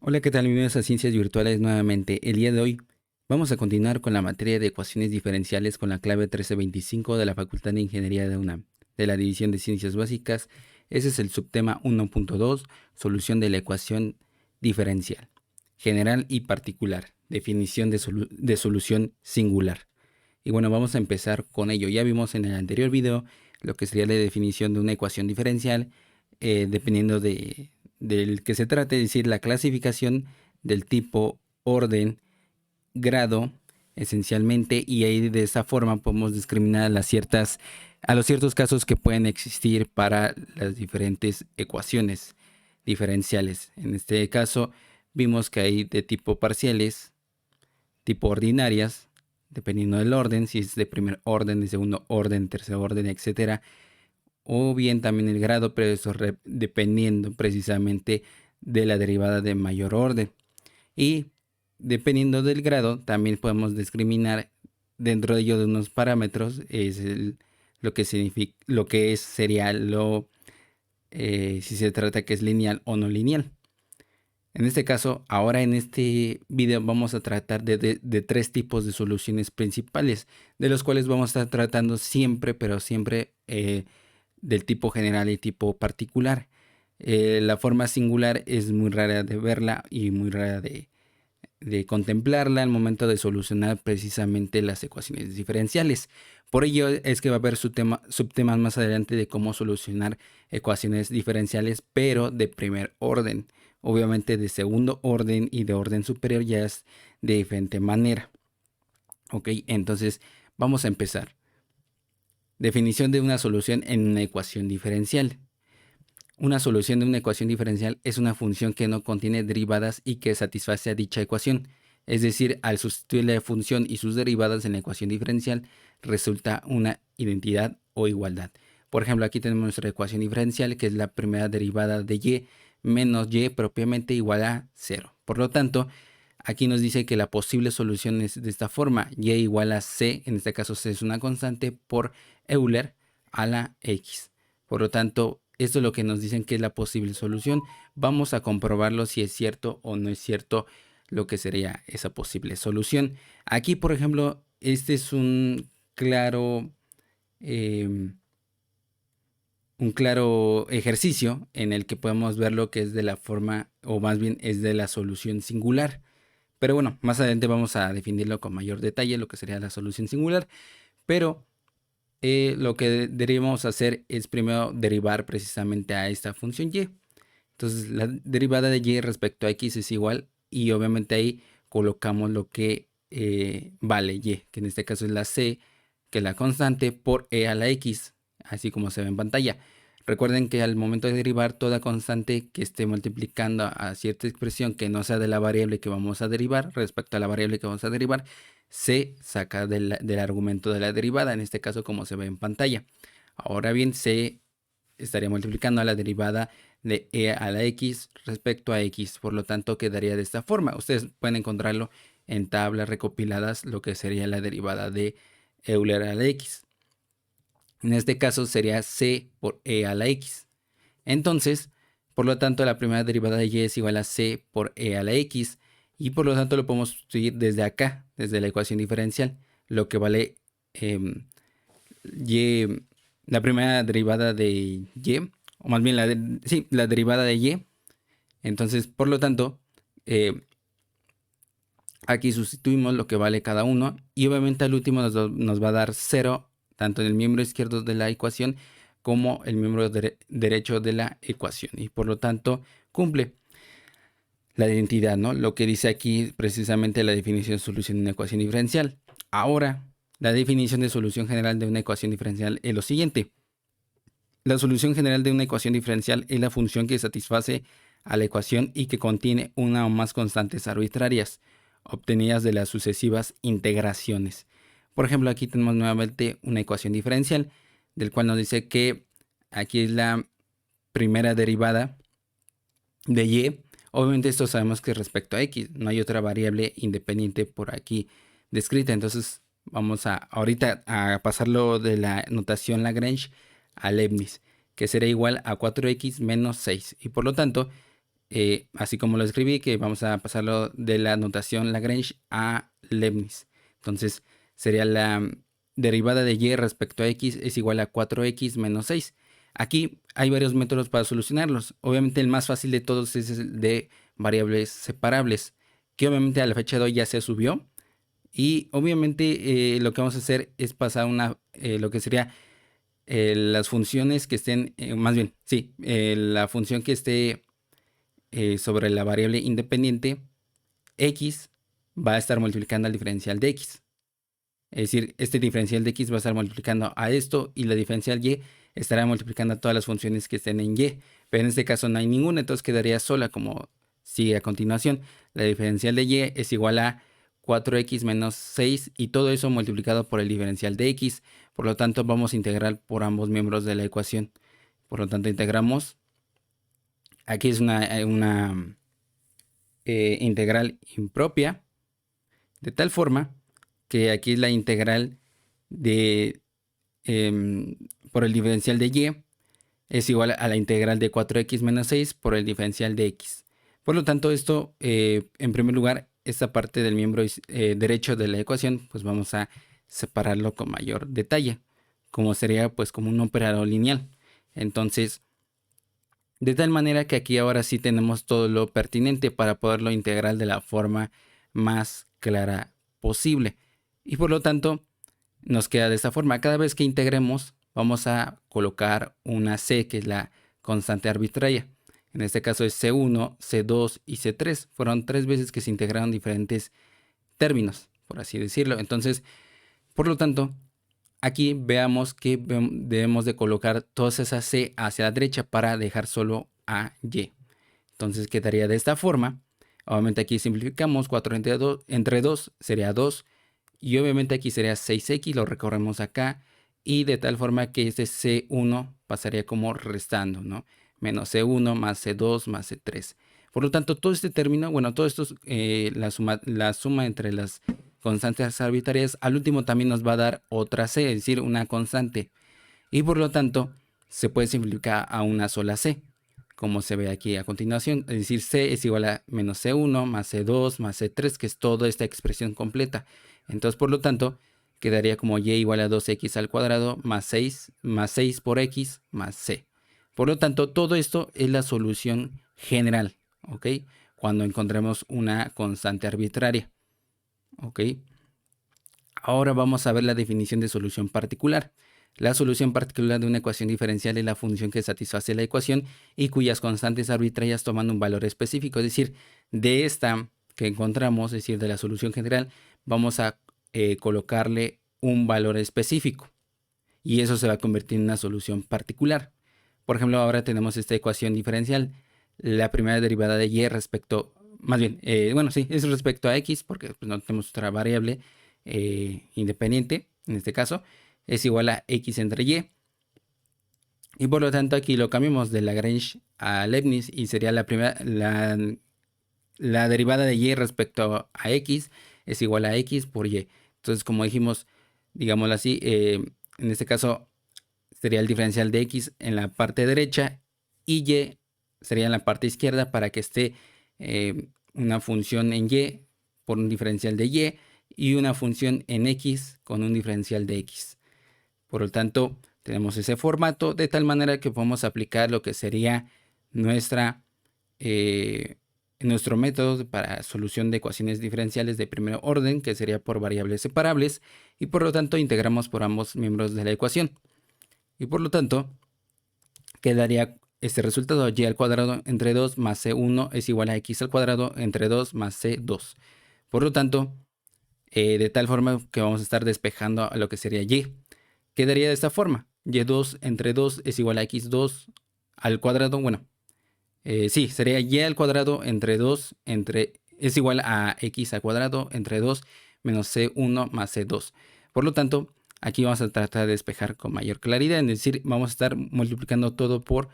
Hola, ¿qué tal? Bienvenidos a Ciencias Virtuales nuevamente. El día de hoy vamos a continuar con la materia de ecuaciones diferenciales con la clave 1325 de la Facultad de Ingeniería de UNAM, de la División de Ciencias Básicas. Ese es el subtema 1.2, solución de la ecuación diferencial, general y particular, definición de solución singular. Y bueno, vamos a empezar con ello. Ya vimos en el anterior video lo que sería la definición de una ecuación diferencial, dependiendo del que se trate, es decir, la clasificación del tipo, orden, grado, esencialmente, y ahí de esa forma podemos discriminar a los ciertos casos que pueden existir para las diferentes ecuaciones diferenciales. En este caso, vimos que hay de tipo parciales, tipo ordinarias, dependiendo del orden, si es de primer orden, de segundo orden, tercer orden, etcétera, o bien también el grado, pero eso dependiendo precisamente de la derivada de mayor orden. Y dependiendo del grado, también podemos discriminar dentro de ello de unos parámetros, lo que significa, sería si se trata que es lineal o no lineal. En este caso, ahora en este video vamos a tratar de tres tipos de soluciones principales, de los cuales vamos a estar tratando siempre, pero siempre del tipo general y tipo particular. La forma singular es muy rara de verla y muy rara de contemplarla al momento de solucionar precisamente las ecuaciones diferenciales. Por ello es que va a haber subtemas más adelante de cómo solucionar ecuaciones diferenciales, pero de primer orden. Obviamente de segundo orden y de orden superior ya es de diferente manera. Ok, entonces vamos a empezar. Definición de una solución en una ecuación diferencial. Una solución de una ecuación diferencial es una función que no contiene derivadas y que satisface a dicha ecuación. Es decir, al sustituir la función y sus derivadas en la ecuación diferencial, resulta una identidad o igualdad. Por ejemplo, aquí tenemos nuestra ecuación diferencial, que es la primera derivada de y menos y propiamente igual a 0. Por lo tanto, aquí nos dice que la posible solución es de esta forma: y igual a c, en este caso c es una constante, por Euler a la x. Por lo tanto, esto es lo que nos dicen que es la posible solución. Vamos a comprobarlo si es cierto o no es cierto lo que sería esa posible solución. Aquí, por ejemplo, este es un claro ejercicio en el que podemos ver lo que es de la forma, o más bien es de la solución singular. Pero bueno, más adelante vamos a definirlo con mayor detalle, lo que sería la solución singular. Pero lo que deberíamos hacer es primero derivar precisamente a esta función y. Entonces la derivada de y respecto a x es igual, y obviamente ahí colocamos lo que vale y, que en este caso es la c, que es la constante, por e a la x, así como se ve en pantalla. Recuerden que al momento de derivar toda constante que esté multiplicando a cierta expresión que no sea de la variable que vamos a derivar, respecto a la variable que vamos a derivar, se saca del argumento de la derivada, en este caso como se ve en pantalla. Ahora bien, se estaría multiplicando a la derivada de e a la x respecto a x, por lo tanto quedaría de esta forma. Ustedes pueden encontrarlo en tablas recopiladas, lo que sería la derivada de Euler a la x. En este caso sería c por e a la x. Entonces, por lo tanto, la primera derivada de y es igual a c por e a la x, y por lo tanto lo podemos sustituir desde acá, desde la ecuación diferencial, lo que vale y, la primera derivada de y, o más bien la derivada de y. Entonces, por lo tanto, aquí sustituimos lo que vale cada uno, y obviamente al último nos va a dar 0, tanto en el miembro izquierdo de la ecuación como el miembro derecho de la ecuación, y por lo tanto cumple la identidad, ¿no? Lo que dice aquí precisamente la definición de solución de una ecuación diferencial. Ahora, la definición de solución general de una ecuación diferencial es lo siguiente. La solución general de una ecuación diferencial es la función que satisface a la ecuación y que contiene una o más constantes arbitrarias, obtenidas de las sucesivas integraciones. Por ejemplo, aquí tenemos nuevamente una ecuación diferencial, del cual nos dice que aquí es la primera derivada de y. Obviamente esto sabemos que es respecto a x, no hay otra variable independiente por aquí descrita. Entonces vamos ahorita a pasarlo de la notación Lagrange a Leibniz, que será igual a 4x menos 6. Y por lo tanto, así como lo escribí, que vamos a pasarlo de la notación Lagrange a Leibniz. Entonces sería la derivada de y respecto a x es igual a 4x menos 6. Aquí hay varios métodos para solucionarlos. Obviamente el más fácil de todos es el de variables separables, que obviamente a la fecha de hoy ya se subió. Y obviamente lo que vamos a hacer es pasar lo que sería las funciones que estén, más bien, sí, la función que esté sobre la variable independiente x va a estar multiplicando al diferencial de x. Es decir, este diferencial de x va a estar multiplicando a esto y la diferencial y estará multiplicando a todas las funciones que estén en y. Pero en este caso no hay ninguna, entonces quedaría sola como sigue a continuación. La diferencial de y es igual a 4x menos 6 y todo eso multiplicado por el diferencial de x. Por lo tanto, vamos a integrar por ambos miembros de la ecuación. Por lo tanto, integramos. Aquí es una integral impropia, de tal forma que aquí es la integral de por el diferencial de y es igual a la integral de 4x menos 6 por el diferencial de x. Por lo tanto, esto, en primer lugar, esta parte del miembro derecho de la ecuación, pues vamos a separarlo con mayor detalle, como sería pues como un operador lineal. Entonces, de tal manera que aquí ahora sí tenemos todo lo pertinente para poderlo integrar de la forma más clara posible. Y por lo tanto, nos queda de esta forma. Cada vez que integremos, vamos a colocar una c, que es la constante arbitraria. En este caso es C1, C2 y C3. Fueron 3 veces que se integraron diferentes términos, por así decirlo. Entonces, por lo tanto, aquí veamos que debemos de colocar todas esas C hacia la derecha para dejar solo a Y. Entonces quedaría de esta forma. Obviamente aquí simplificamos. 4 entre 2 sería 2. Y obviamente aquí sería 6x, lo recorremos acá. Y de tal forma que este C1 pasaría como restando, ¿no? Menos C1 más C2 más C3. Por lo tanto, todo este término, bueno, todo esto es la suma entre las constantes arbitrarias. Al último también nos va a dar otra C, es decir, una constante. Y por lo tanto, se puede simplificar a una sola C, como se ve aquí a continuación. Es decir, C es igual a menos C1 más C2 más C3, que es toda esta expresión completa. Entonces, por lo tanto, quedaría como y igual a 2x al cuadrado más 6 por x más c. Por lo tanto, todo esto es la solución general, ¿ok? Cuando encontremos una constante arbitraria, ¿ok? Ahora vamos a ver la definición de solución particular. La solución particular de una ecuación diferencial es la función que satisface la ecuación y cuyas constantes arbitrarias toman un valor específico. Es decir, de esta que encontramos, es decir, de la solución general, vamos a colocarle un valor específico. Y eso se va a convertir en una solución particular. Por ejemplo, ahora tenemos esta ecuación diferencial. La primera derivada de y respecto, más bien, bueno, sí, es respecto a x, porque pues, no tenemos otra variable independiente, en este caso, es igual a x entre y. Y por lo tanto aquí lo cambiamos de Lagrange a Leibniz y sería la primera, la derivada de y respecto a x es igual a x por y. Entonces, como dijimos, digámoslo así, en este caso sería el diferencial de x en la parte derecha y y sería en la parte izquierda para que esté una función en y por un diferencial de y una función en x con un diferencial de x. Por lo tanto, tenemos ese formato de tal manera que podemos aplicar lo que sería nuestro método para solución de ecuaciones diferenciales de primer orden, que sería por variables separables, y por lo tanto integramos por ambos miembros de la ecuación. Y por lo tanto, quedaría este resultado: y al cuadrado entre 2 más c1 es igual a x al cuadrado entre 2 más c2. Por lo tanto, de tal forma que vamos a estar despejando a lo que sería y. Quedaría de esta forma: y2 entre 2 es igual a x2 al cuadrado. Bueno, sí, sería y al cuadrado entre 2 es igual a x al cuadrado entre 2 menos c1 más c2. Por lo tanto, aquí vamos a tratar de despejar con mayor claridad, es decir, vamos a estar multiplicando todo por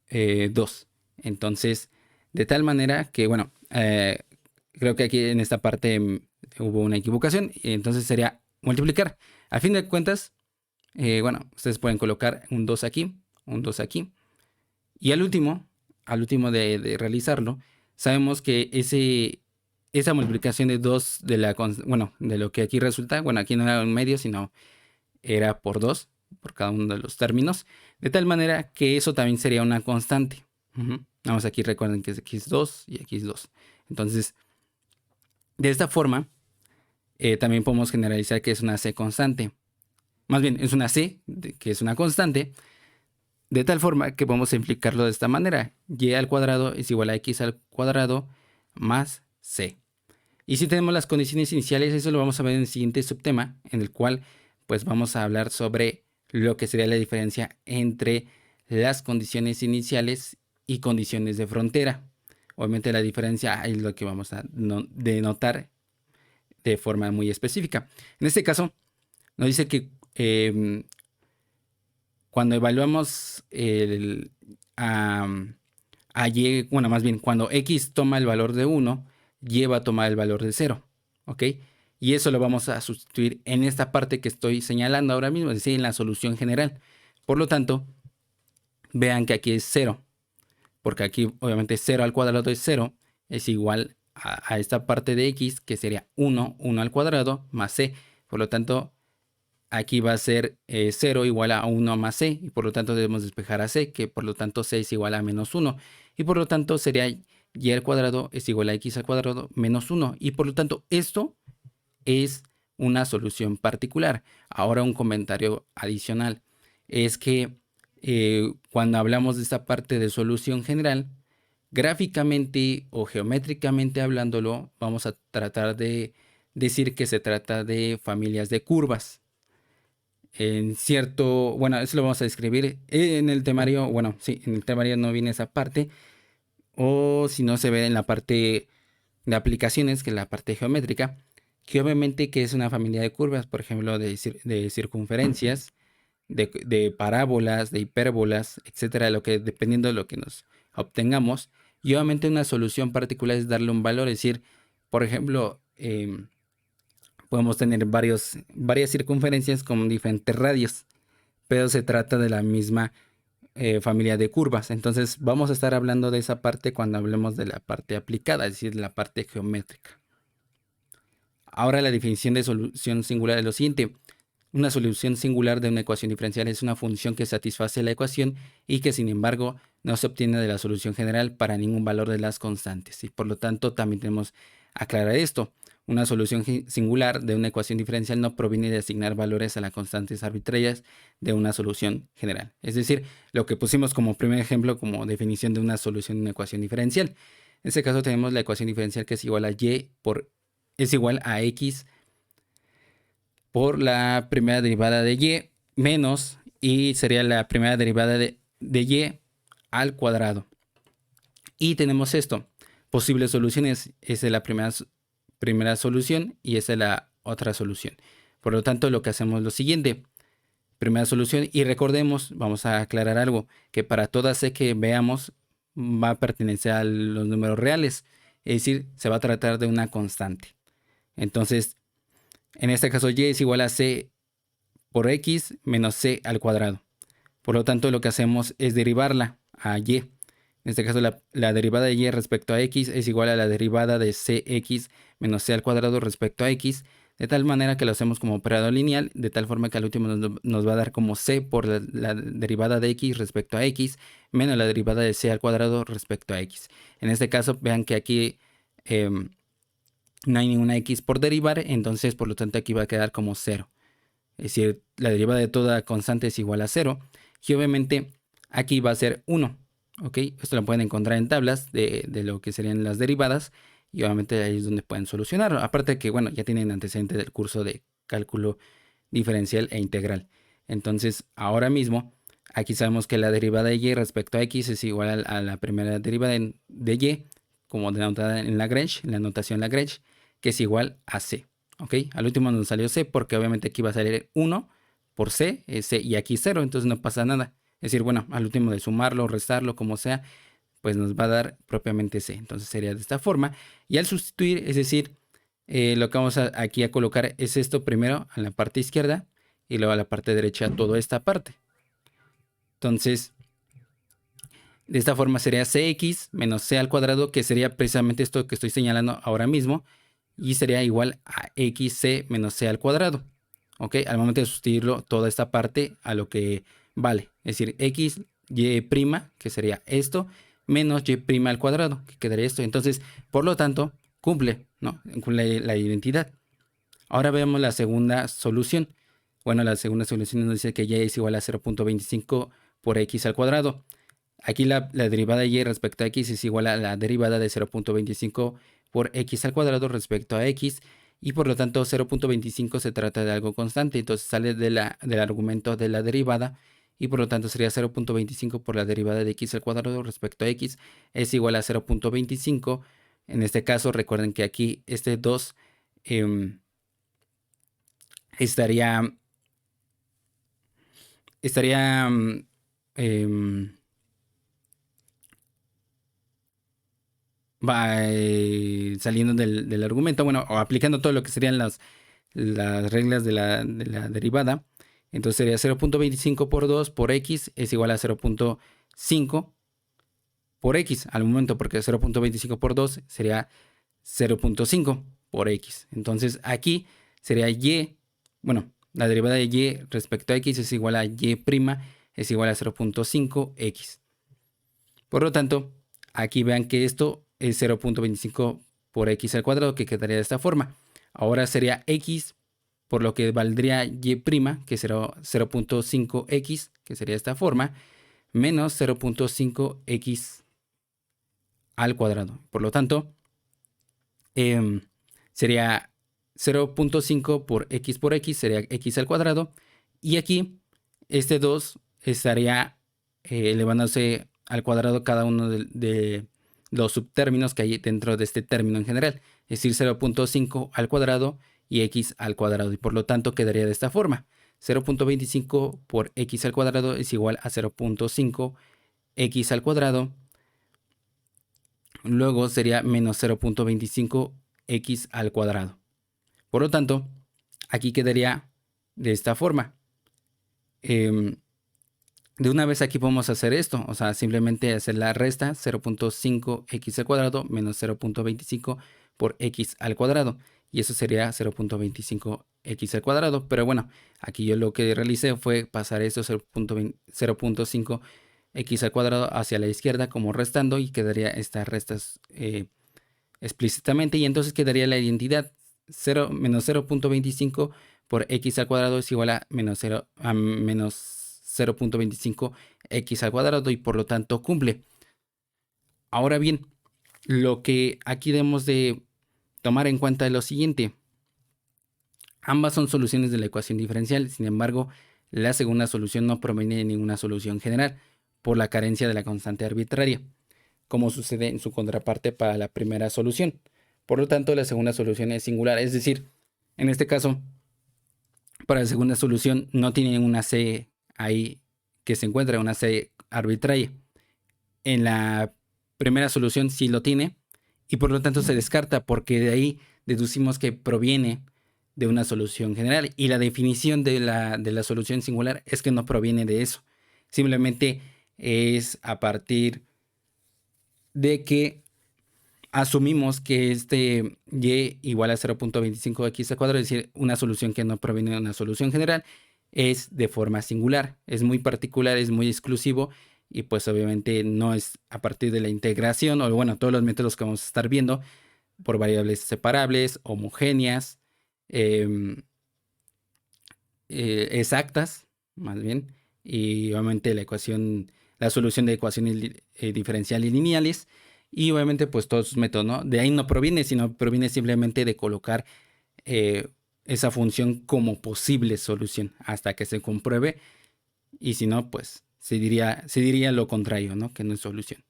2. Entonces, de tal manera que, bueno, creo que aquí en esta parte hubo una equivocación, y entonces sería multiplicar. A fin de cuentas, bueno, ustedes pueden colocar un 2 aquí, un 2 aquí, y al último, al último de realizarlo, sabemos que esa multiplicación de 2 de de lo que aquí resulta, bueno, aquí no era un medio, sino era por 2 por cada uno de los términos, de tal manera que eso también sería una constante. Vamos, aquí recuerden que es x2 y x2. Entonces, de esta forma, también podemos generalizar que es una c constante. Más bien, es una c, que es una constante, de tal forma que podemos simplificarlo de esta manera. Y al cuadrado es igual a x al cuadrado más c. Y si tenemos las condiciones iniciales, eso lo vamos a ver en el siguiente subtema, en el cual pues vamos a hablar sobre lo que sería la diferencia entre las condiciones iniciales y condiciones de frontera. Obviamente la diferencia es lo que vamos a denotar de forma muy específica. En este caso, nos dice que cuando evaluamos a y, bueno, más bien, cuando x toma el valor de 1, y va a tomar el valor de 0, ¿ok? Y eso lo vamos a sustituir en esta parte que estoy señalando ahora mismo, es decir, en la solución general. Por lo tanto, vean que aquí es 0, porque aquí obviamente 0 al cuadrado es 0, es igual a esta parte de x, que sería 1 al cuadrado más c. Por lo tanto, aquí va a ser 0 igual a 1 más c, y por lo tanto debemos despejar a c, que por lo tanto c es igual a menos 1, y por lo tanto sería y al cuadrado es igual a x al cuadrado menos 1, y por lo tanto esto es una solución particular. Ahora un comentario adicional es que cuando hablamos de esta parte de solución general, gráficamente o geométricamente hablándolo, vamos a tratar de decir que se trata de familias de curvas. En cierto, bueno, eso lo vamos a describir en el temario, bueno, sí, en el temario no viene esa parte, o si no se ve en la parte de aplicaciones, que es la parte geométrica, que obviamente que es una familia de curvas, por ejemplo, de circunferencias, de parábolas, de hipérbolas, etcétera, dependiendo de lo que nos obtengamos. Y obviamente una solución particular es darle un valor, es decir, por ejemplo, podemos tener varias circunferencias con diferentes radios, pero se trata de la misma familia de curvas. Entonces vamos a estar hablando de esa parte cuando hablemos de la parte aplicada, es decir, la parte geométrica. Ahora la definición de solución singular es lo siguiente. Una solución singular de una ecuación diferencial es una función que satisface la ecuación y que sin embargo no se obtiene de la solución general para ningún valor de las constantes. Y por lo tanto también tenemos que aclarar esto. Una solución singular de una ecuación diferencial no proviene de asignar valores a las constantes arbitrarias de una solución general. Es decir, lo que pusimos como primer ejemplo como definición de una solución de una ecuación diferencial. En este caso tenemos la ecuación diferencial que es igual a es igual a x por la primera derivada de y menos, y sería la primera derivada de y al cuadrado. Y tenemos esto, posibles soluciones, esa es la primera solución y esa es la otra solución. Por lo tanto, lo que hacemos es lo siguiente. Primera solución, y recordemos, vamos a aclarar algo, que para toda c que veamos va a pertenecer a los números reales, es decir, se va a tratar de una constante. Entonces, en este caso y es igual a c por x menos c al cuadrado. Por lo tanto, lo que hacemos es derivarla a y. En este caso, la derivada de y respecto a x es igual a la derivada de cx menos c al cuadrado respecto a x, de tal manera que lo hacemos como operador lineal, de tal forma que al último nos va a dar como c por la derivada de x respecto a x, menos la derivada de c al cuadrado respecto a x. En este caso, vean que aquí no hay ninguna x por derivar, entonces por lo tanto aquí va a quedar como 0. Es decir, la derivada de toda constante es igual a 0. Y obviamente aquí va a ser 1. ¿Ok? Esto lo pueden encontrar en tablas de lo que serían las derivadas. Y obviamente ahí es donde pueden solucionarlo. Aparte de que, bueno, ya tienen antecedentes del curso de cálculo diferencial e integral. Entonces, ahora mismo, aquí sabemos que la derivada de y respecto a x es igual a la primera derivada de y, como denotada en Lagrange, en la notación Lagrange, que es igual a c. ¿Ok? Al último nos salió c porque obviamente aquí va a salir 1 por c, c y aquí 0, entonces no pasa nada. Es decir, bueno, al último de sumarlo, restarlo, como sea, pues nos va a dar propiamente c. Entonces sería de esta forma. Y al sustituir, es decir, lo que vamos aquí a colocar es esto primero en la parte izquierda y luego a la parte derecha toda esta parte. Entonces, De esta forma sería cx menos c al cuadrado, que sería precisamente esto que estoy señalando ahora mismo, y sería igual a xc menos c al cuadrado. ¿Ok? Al momento de sustituirlo toda esta parte a lo que vale, es decir, x, y', que sería esto, menos y' al cuadrado, que quedaría esto. Entonces, por lo tanto, cumple, ¿no? Cumple la identidad. Ahora vemos la segunda solución. Bueno, la segunda solución nos dice que y es igual a 0.25 por x al cuadrado. Aquí la derivada de y respecto a x es igual a la derivada de 0.25 por x al cuadrado respecto a x, y por lo tanto 0.25 se trata de algo constante, entonces sale del argumento de la derivada, y por lo tanto sería 0.25 por la derivada de x al cuadrado respecto a x es igual a 0.25. En este caso recuerden que aquí este 2 estaría saliendo del argumento, bueno, o aplicando todo lo que serían las reglas de la derivada. Entonces sería 0.25 por 2 por x es igual a 0.5 por x al momento, porque 0.25 por 2 sería 0.5 por x. Entonces aquí sería y, bueno, la derivada de y respecto a x es igual a y' es igual a 0.5x. Por lo tanto, aquí vean que esto es 0.25 por x al cuadrado, que quedaría de esta forma. Ahora sería x, por lo que valdría y', que será 0.5x, que sería de esta forma, menos 0.5x al cuadrado. Por lo tanto, sería 0.5 por x sería x al cuadrado, y aquí este 2 estaría elevándose al cuadrado cada uno de los subtérminos que hay dentro de este término en general, es decir, 0.5 al cuadrado y x al cuadrado, y por lo tanto quedaría de esta forma: 0.25 por x al cuadrado es igual a 0.5 x al cuadrado. Luego sería menos 0.25 x al cuadrado. Por lo tanto, aquí quedaría de esta forma. De una vez aquí podemos hacer esto, o sea, simplemente hacer la resta: 0.5 x al cuadrado menos 0.25 por x al cuadrado, y eso sería 0.25 x al cuadrado. Pero bueno, aquí yo lo que realicé fue pasar esto 0.5 x al cuadrado hacia la izquierda como restando, y quedaría estas restas explícitamente, y entonces quedaría la identidad: menos 0.25 por x al cuadrado es igual a menos 0.25 x al cuadrado, y por lo tanto cumple. Ahora bien, lo que aquí debemos de tomar en cuenta es lo siguiente: ambas son soluciones de la ecuación diferencial. Sin embargo, la segunda solución no proviene de ninguna solución general por la carencia de la constante arbitraria, como sucede en su contraparte para la primera solución. Por lo tanto, la segunda solución es singular, es decir, en este caso, para la segunda solución no tiene una c ahí que se encuentra, una c arbitraria. En la primera solución sí lo tiene, y por lo tanto se descarta, porque de ahí deducimos que proviene de una solución general, y la definición de la solución singular es que no proviene de eso. Simplemente es a partir de que asumimos que este y igual a 0.25x al cuadrado, es decir, una solución que no proviene de una solución general, es de forma singular, es muy particular, es muy exclusivo, y pues obviamente no es a partir de la integración, o bueno, todos los métodos que vamos a estar viendo por variables separables, homogéneas, exactas, más bien, y obviamente la solución de ecuaciones diferenciales y lineales, y obviamente pues todos sus métodos, ¿no? De ahí no proviene, sino proviene simplemente de colocar esa función como posible solución hasta que se compruebe, y si no, pues se diría lo contrario, ¿no? Que no es solución.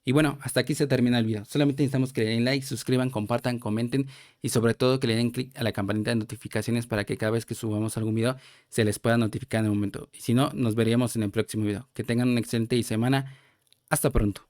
Y bueno, hasta aquí se termina el video. Solamente necesitamos que le den like, suscriban, compartan, comenten, y sobre todo que le den clic a la campanita de notificaciones para que cada vez que subamos algún video se les pueda notificar en el momento. Y si no, nos veríamos en el próximo video. Que tengan una excelente semana. Hasta pronto.